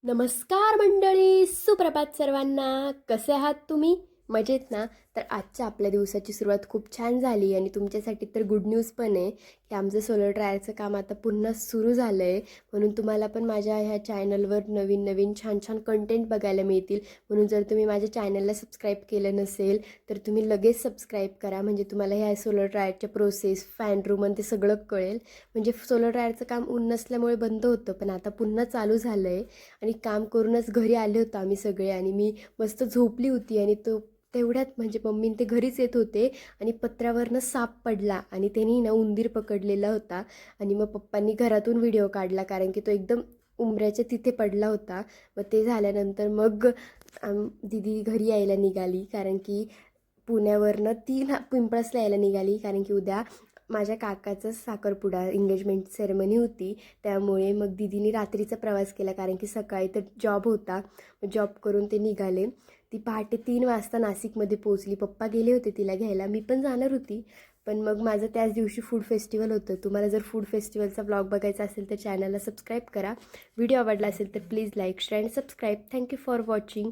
नमस्कार मंडळी, सुप्रभात सर्वांना. कसे आहात तुम्ही? मजेत ना? तर आजच्या आपल्या दिवसाची सुरुवात खूप छान झाली आणि तुमच्यासाठी तर गुड न्यूज पण आहे की आमचं सोलर ट्रायलचं काम आता पुन्हा सुरू झालं आहे. म्हणून तुम्हाला पण माझ्या ह्या चॅनलवर नवीन नवीन छान छान कंटेंट बघायला मिळतील. म्हणून जर तुम्ही माझ्या चॅनलला सबस्क्राईब केलं नसेल तर तुम्ही लगेच सबस्क्राईब करा, म्हणजे तुम्हाला ह्या सोलर ट्रायलच्या प्रोसेस, फॅन रूम आणि ते सगळं कळेल. म्हणजे सोलर ट्रायलचं काम ऊन नसल्यामुळे बंद होतं, पण आता पुन्हा चालू झालं आहे. आणि काम करूनच घरी आले होतो आम्ही सगळे आणि मी मस्त झोपली होती आणि तेवढ्यात म्हणजे मम्मी ते घरीच येत होते आणि पत्र्यावरनं साप पडला आणि त्यांनी ना उंदीर पकडलेला होता. आणि मग पप्पांनी घरातून व्हिडिओ काढला कारण की तो एकदम उंबऱ्याच्या तिथे पडला होता. मग ते झाल्यानंतर मग दीदी घरी यायला निघाली कारण की पुण्यावरनं ती ना पिंपळसला यायला निघाली कारण की उद्या माझ्या काकाचं साखरपुडा एंगेजमेंट सेरेमनी होती. त्यामुळे मग दीदीने रात्रीचा प्रवास केला कारण की सकाळी तर जॉब होता. जॉब करून ते निघाले. ती पहाटे 3 वाजता नाशिकमध्ये पोहोचली. पप्पा गेले होते तिला घ्यायला, मी पण जाणार होती. पण मग माझं त्याच दिवशी फूड फेस्टिवल होतं. तुम्हाला जर फूड फेस्टिवलचा ब्लॉग बघायचा असेल तर चॅनलला सबस्क्राईब करा. व्हिडिओ आवडला असेल तर please like, share and subscribe. Thank you for watching.